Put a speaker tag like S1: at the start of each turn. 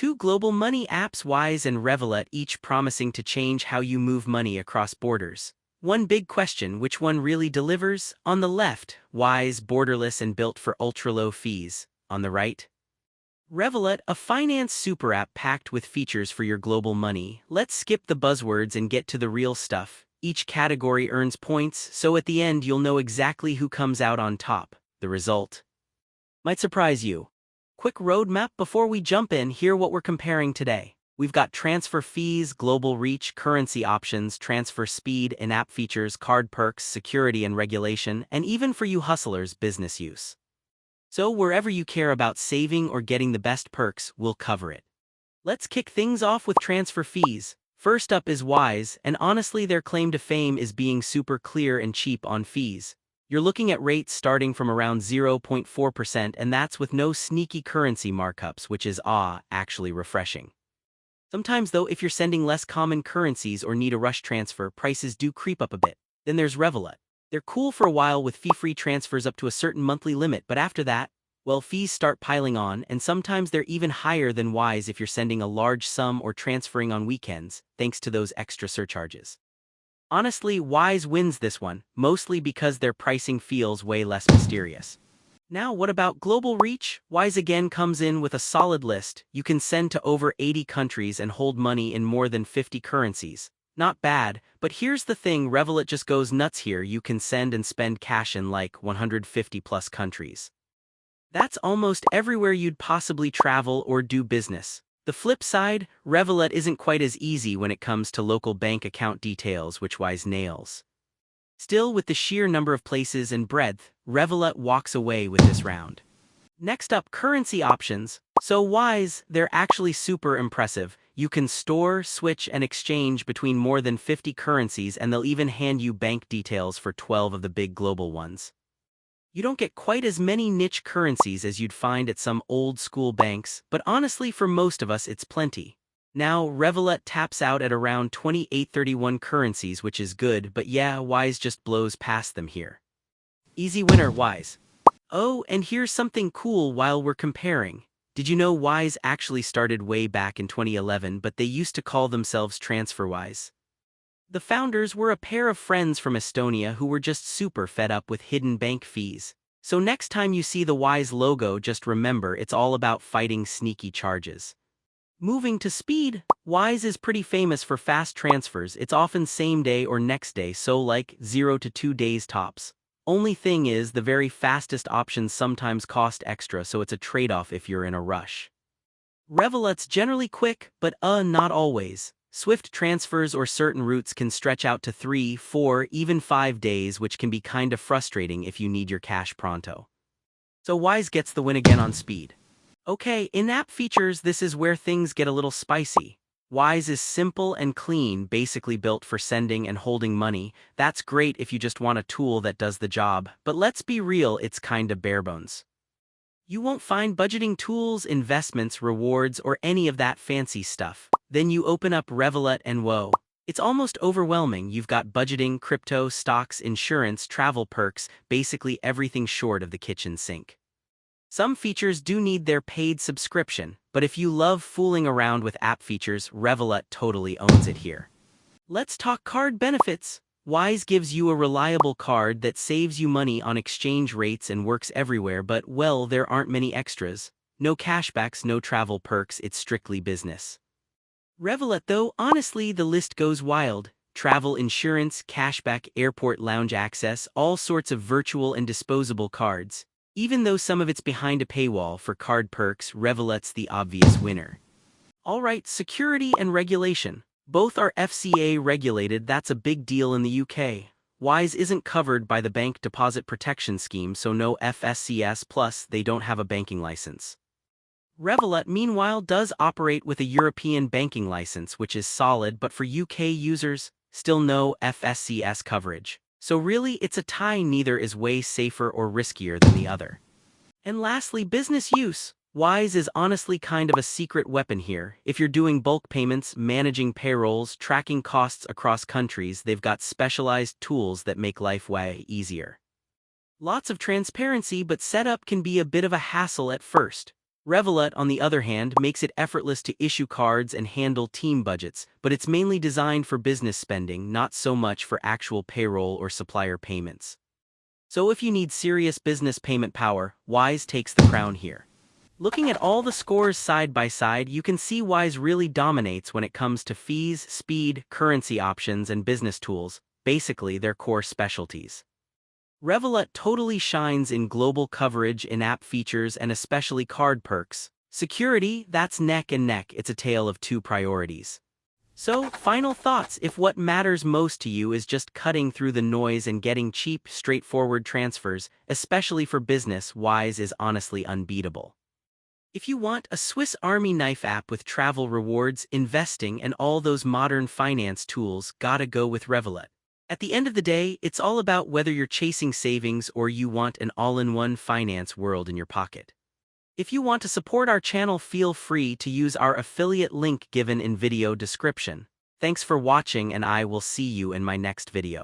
S1: Two global money apps, Wise and Revolut, each promising to change how you move money across borders. One big question: which one really delivers? On the left, Wise, borderless and built for ultra-low fees. On the right, Revolut, a finance super app packed with features for your global money. Let's skip the buzzwords and get to the real stuff. Each category earns points, so at the end you'll know exactly who comes out on top. The result might surprise you. Quick roadmap before we jump in. Here what we're comparing today. We've got transfer fees, global reach, currency options, transfer speed, in-app features, card perks, security and regulation, and even for you hustlers, business use. So wherever you care about saving or getting the best perks, we'll cover it. Let's kick things off with transfer fees. First up is Wise, and honestly their claim to fame is being super clear and cheap on fees. You're looking at rates starting from around 0.4%, and that's with no sneaky currency markups, which is actually refreshing. Sometimes though, if you're sending less common currencies or need a rush transfer, prices do creep up a bit. Then there's Revolut. They're cool for a while with fee-free transfers up to a certain monthly limit, but after that, well, fees start piling on, and sometimes they're even higher than Wise if you're sending a large sum or transferring on weekends, thanks to those extra surcharges. Honestly, Wise wins this one, mostly because their pricing feels way less mysterious. Now, what about global reach? Wise again comes in with a solid list. You can send to over 80 countries and hold money in more than 50 currencies. Not bad, but here's the thing: Revolut just goes nuts here. You can send and spend cash in like 150 plus countries. That's almost everywhere you'd possibly travel or do business. The flip side, Revolut isn't quite as easy when it comes to local bank account details, which Wise nails. Still, with the sheer number of places and breadth, Revolut walks away with this round. Next up, currency options. So Wise, they're actually super impressive. You can store, switch, and exchange between more than 50 currencies, and they'll even hand you bank details for 12 of the big global ones. You don't get quite as many niche currencies as you'd find at some old-school banks, but honestly for most of us it's plenty. Now, Revolut taps out at around 28-31 currencies, which is good, but yeah, Wise just blows past them here. Easy winner, Wise. Oh, and here's something cool while we're comparing. Did you know Wise actually started way back in 2011, but they used to call themselves TransferWise? The founders were a pair of friends from Estonia who were just super fed up with hidden bank fees. So next time you see the Wise logo, just remember it's all about fighting sneaky charges. Moving to speed, Wise is pretty famous for fast transfers. It's often same day or next day, so like 0 to 2 days tops. Only thing is, the very fastest options sometimes cost extra, so it's a trade-off if you're in a rush. Revolut's generally quick, but not always. Swift transfers or certain routes can stretch out to 3, 4, even 5 days, which can be kinda frustrating if you need your cash pronto. So Wise gets the win again on speed. Okay, in-app features, this is where things get a little spicy. Wise is simple and clean, basically built for sending and holding money. That's great if you just want a tool that does the job, but let's be real, it's kinda barebones. You won't find budgeting tools, investments, rewards, or any of that fancy stuff. Then you open up Revolut and whoa, it's almost overwhelming. You've got budgeting, crypto, stocks, insurance, travel perks, basically everything short of the kitchen sink. Some features do need their paid subscription, but if you love fooling around with app features, Revolut totally owns it here. Let's talk card benefits. Wise gives you a reliable card that saves you money on exchange rates and works everywhere, but well, there aren't many extras. No cashbacks, no travel perks, it's strictly business. Revolut though, honestly the list goes wild. Travel insurance, cashback, airport lounge access, all sorts of virtual and disposable cards. Even though some of it's behind a paywall for card perks, Revolut's the obvious winner. Alright, security and regulation. Both are FCA regulated. That's a big deal in the UK. Wise isn't covered by the Bank Deposit Protection Scheme, so no FSCS, plus they don't have a banking license. Revolut, meanwhile, does operate with a European banking license, which is solid, but for UK users, still no FSCS coverage. So really, it's a tie. Neither is way safer or riskier than the other. And lastly, business use. Wise is honestly kind of a secret weapon here. If you're doing bulk payments, managing payrolls, tracking costs across countries, they've got specialized tools that make life way easier. Lots of transparency, but setup can be a bit of a hassle at first. Revolut, on the other hand, makes it effortless to issue cards and handle team budgets, but it's mainly designed for business spending, not so much for actual payroll or supplier payments. So if you need serious business payment power, Wise takes the crown here. Looking at all the scores side by side, you can see Wise really dominates when it comes to fees, speed, currency options, and business tools, basically their core specialties. Revolut totally shines in global coverage, in-app features, and especially card perks. Security, that's neck and neck, it's a tale of two priorities. So, final thoughts: if what matters most to you is just cutting through the noise and getting cheap, straightforward transfers, especially for business, Wise is honestly unbeatable. If you want a Swiss Army knife app with travel rewards, investing, and all those modern finance tools, gotta go with Revolut. At the end of the day, it's all about whether you're chasing savings or you want an all-in-one finance world in your pocket. If you want to support our channel, feel free to use our affiliate link given in video description. Thanks for watching, and I will see you in my next video.